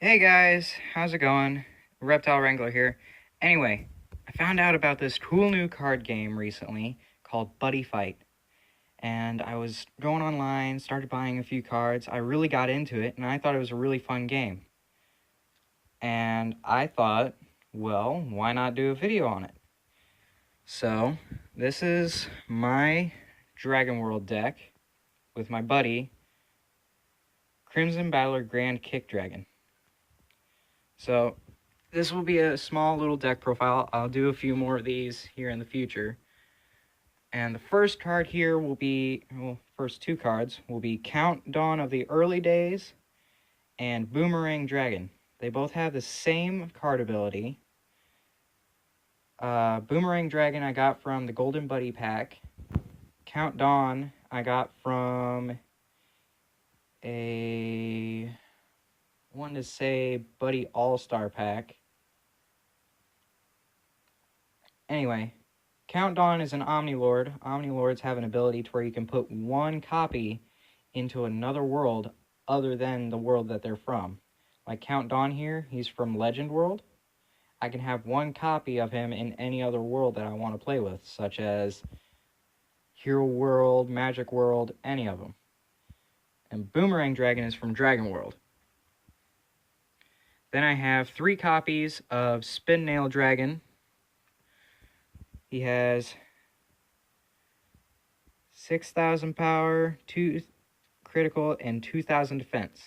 Hey guys, how's it going? Reptile Wrangler here. Anyway, I found out about this cool new card game recently called Buddy Fight. And I was going online, started buying a few cards. I really got into it, and I thought it was a really fun game. And I thought, well, why not do a video on it? So, this is my Dragon World deck with my buddy, Crimson Battler Grand Kick Dragon. So, this will be a small little deck profile. I'll do a few more of these here in the future. And the first card here will be, well, first two cards will be Countdown of the Early Days and Boomerang Dragon. They both have the same card ability. Boomerang Dragon I got from the Golden Buddy pack. Countdown I got from a, I wanted to say Buddy All-Star pack. Anyway, Countdown is an Omnilord. Omnilords have an ability to where you can put one copy into another world other than the world that they're from. Like Countdown here, he's from Legend World. I can have one copy of him in any other world that I want to play with, such as Hero World, Magic World, any of them. And Boomerang Dragon is from Dragon World. Then I have 3 copies of Spin Nail Dragon. He has 6,000 power, 2 critical, and 2,000 defense.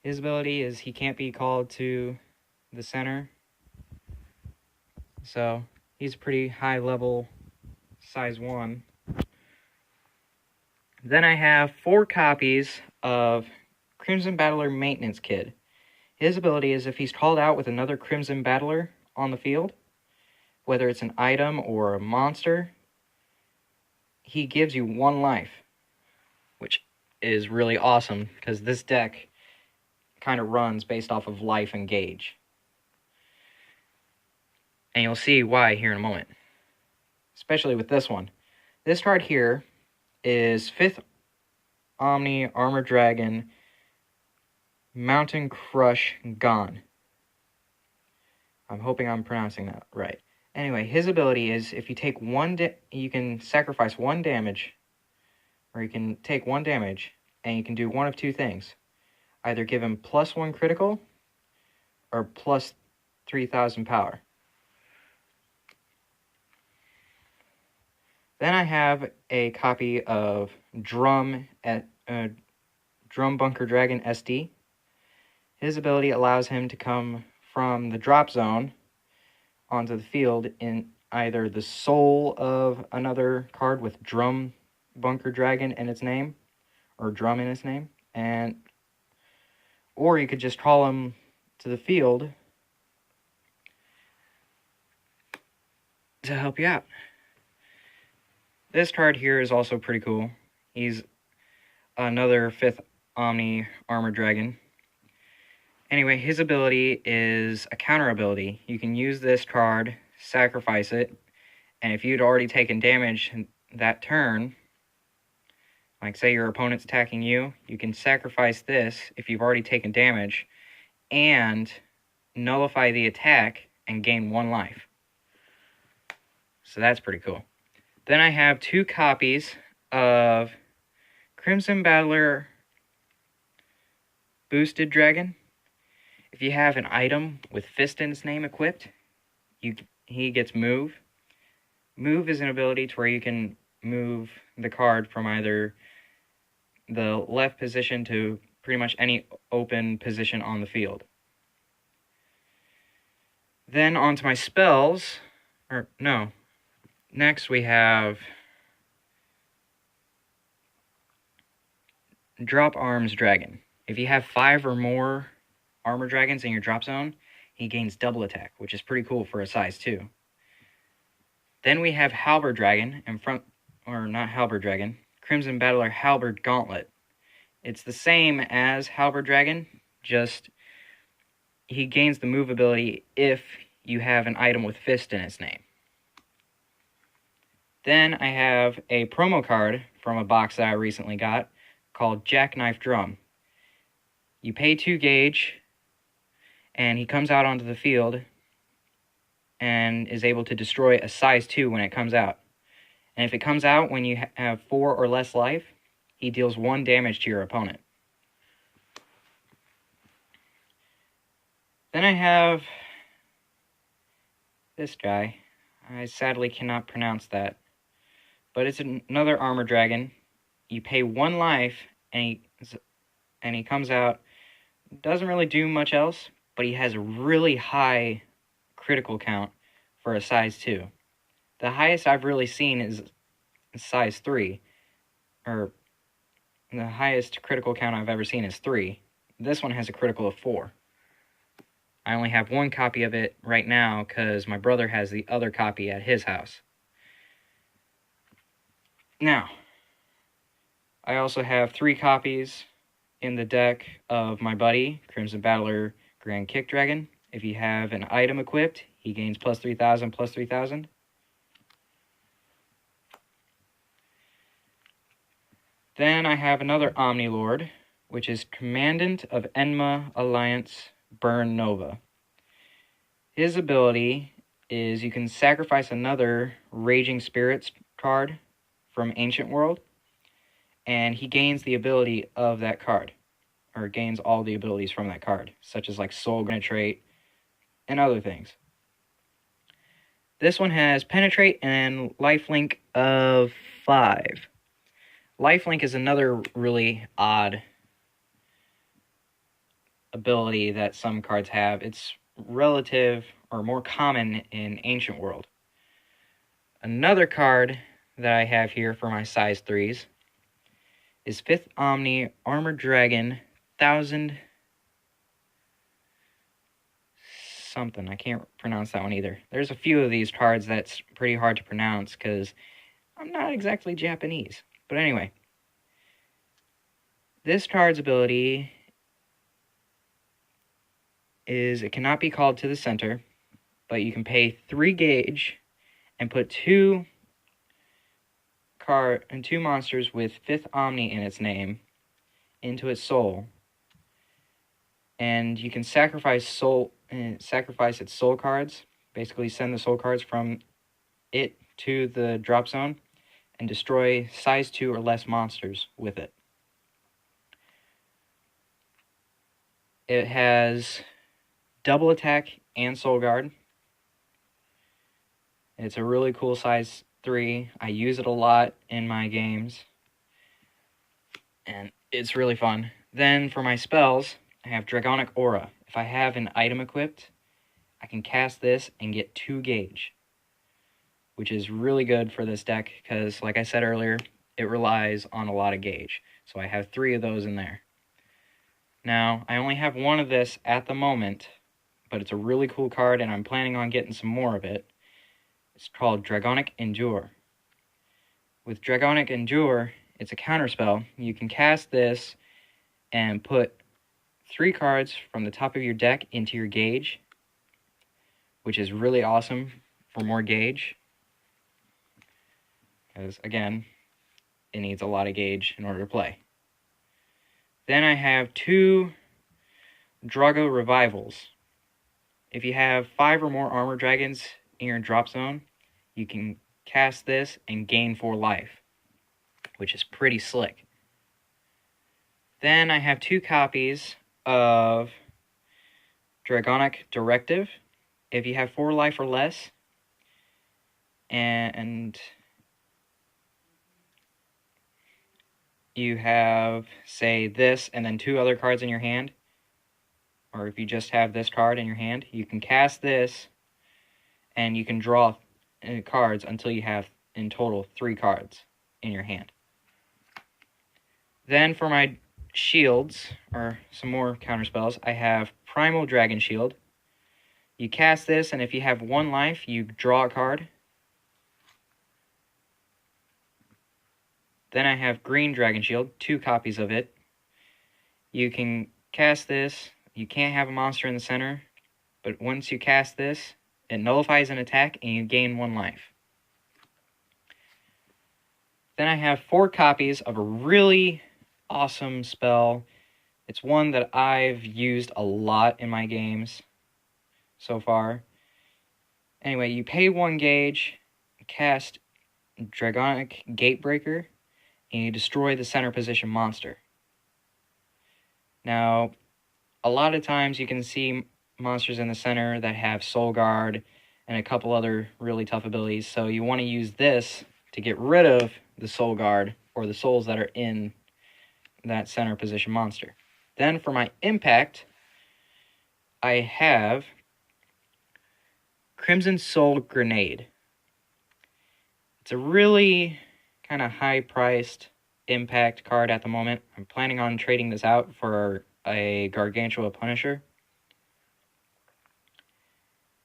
His ability is he can't be called to the center. So he's a pretty high level size 1. Then I have 4 copies of Crimson Battler Maintenance Kid. His ability is if he's called out with another Crimson Battler on the field, whether it's an item or a monster, he gives you 1 life, which is really awesome because this deck kind of runs based off of life and gauge. And you'll see why here in a moment, especially with this one. This card here is 5th Omni Armor Dragon Mountain Crush Gone. I'm hoping I'm pronouncing that right. Anyway, his ability is if you take you can sacrifice 1 damage, or you can take 1 damage, and you can do one of 2 things. Either give him +1 critical, or plus 3,000 power. Then I have a copy of Drum Bunker Dragon SD. His ability allows him to come from the drop zone onto the field in either the soul of another card with Drum Bunker Dragon in its name, or Drum in its name, or you could just call him to the field to help you out. This card here is also pretty cool. He's another 5th Omni Armor Dragon. Anyway, his ability is a counter ability. You can use this card, sacrifice it, and if you'd already taken damage that turn, like say your opponent's attacking you, you can sacrifice this if you've already taken damage, and nullify the attack and gain 1 life. So that's pretty cool. Then I have 2 copies of Crimson Battler Boosted Dragon. If you have an item with Fist in its name equipped, he gets Move. Move is an ability to where you can move the card from either the left position to pretty much any open position on the field. Then onto my spells, next we have Drop Arms Dragon. If you have 5 or more armor dragons in your drop zone, he gains double attack, which is pretty cool for a size 2. Then we have Halberd Dragon, Crimson Battler Halberd Gauntlet. It's the same as Halberd Dragon, just he gains the move ability if you have an item with Fist in its name. Then I have a promo card from a box that I recently got called Jackknife Drum. You pay 2 gauge, and he comes out onto the field and is able to destroy a size 2 when it comes out. And if it comes out when you have 4 or less life, he deals 1 damage to your opponent. Then I have this guy. I sadly cannot pronounce that. But it's another armor dragon. You pay 1 life, and he comes out. Doesn't really do much else, but he has a really high critical count for a size 2. The highest I've really seen is size 3, or the highest critical count I've ever seen is 3. This one has a critical of 4. I only have 1 copy of it right now because my brother has the other copy at his house. Now, I also have 3 copies in the deck of my buddy, Crimson Battler Grand Kick Dragon. If you have an item equipped, he gains plus 3,000, plus 3,000. Then I have another Omni Lord, which is Commandant of Enma Alliance Burn Nova. His ability is you can sacrifice another Raging Spirits card from Ancient World, and he gains the ability of that card, or gains all the abilities from that card, such as like Soul Penetrate and other things. This one has Penetrate and Lifelink of 5. Lifelink is another really odd ability that some cards have. It's relative or more common in Ancient World. Another card that I have here for my size 3s is 5th Omni Armored Dragon 1000 something. I can't pronounce that one either. There's a few of these cards that's pretty hard to pronounce because I'm not exactly Japanese. But anyway, this card's ability is it cannot be called to the center, but you can pay 3 gauge and put 2 monsters with 5th Omni in its name into its soul, and you can sacrifice its soul cards. Basically, send the soul cards from it to the drop zone and destroy size 2 or less monsters with it. It has double attack and soul guard. It's a really cool size 3. I use it a lot in my games, and it's really fun. Then for my spells, I have Dragonic Aura. If I have an item equipped, I can cast this and get 2 gauge, which is really good for this deck because, like I said earlier, it relies on a lot of gauge. So I have 3 of those in there. Now, I only have 1 of this at the moment, but it's a really cool card, and I'm planning on getting some more of it. It's called Dragonic Endure. With Dragonic Endure, it's a counterspell. You can cast this and put 3 cards from the top of your deck into your gauge, which is really awesome for more gauge. Because, again, it needs a lot of gauge in order to play. Then I have 2 Drago Revivals. If you have 5 or more Armor Dragons in your drop zone, you can cast this and gain 4 life, which is pretty slick. Then I have 2 copies of Dragonic Directive. If you have 4 life or less, and you have, say, this and then 2 other cards in your hand, or if you just have this card in your hand, you can cast this and you can draw cards until you have in total 3 cards in your hand. Then for my shields, or some more counterspells, I have Primal Dragon Shield. You cast this, and if you have 1 life, you draw a card. Then I have Green Dragon Shield, 2 copies of it. You can cast this. You can't have a monster in the center, but once you cast this, it nullifies an attack and you gain 1 life. Then I have 4 copies of a really awesome spell. It's one that I've used a lot in my games so far. Anyway, you pay 1 gauge, cast Dragonic Gatebreaker, and you destroy the center position monster. Now, a lot of times you can see monsters in the center that have Soul Guard and a couple other really tough abilities, so you want to use this to get rid of the Soul Guard or the souls that are in that center position monster. Then for my impact, I have Crimson Soul Grenade. It's a really kind of high-priced impact card at the moment. I'm planning on trading this out for a Gargantua Punisher.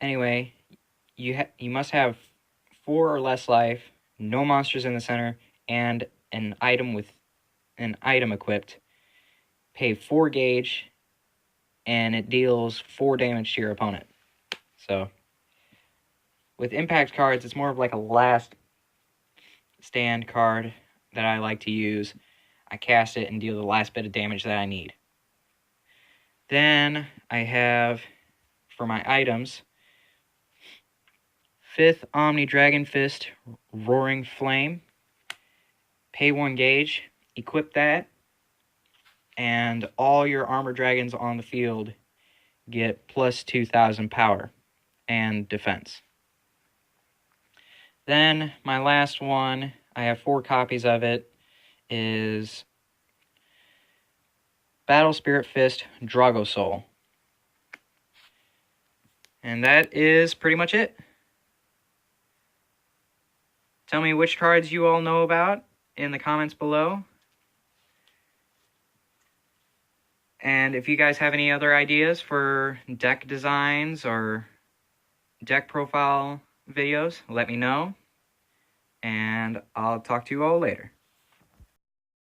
Anyway, you must have 4 or less life, no monsters in the center, and an item equipped. Pay 4 gauge, and it deals 4 damage to your opponent. So, with impact cards, it's more of like a last stand card that I like to use. I cast it and deal the last bit of damage that I need. Then I have, for my items, 5th Omni Dragon Fist Roaring Flame. Pay 1 gauge, equip that, and all your armor dragons on the field get plus 2,000 power and defense. Then my last one, I have 4 copies of it, is Battle Spirit Fist Drago Soul. And that is pretty much it. Tell me which cards you all know about in the comments below. And if you guys have any other ideas for deck designs or deck profile videos, let me know. And I'll talk to you all later.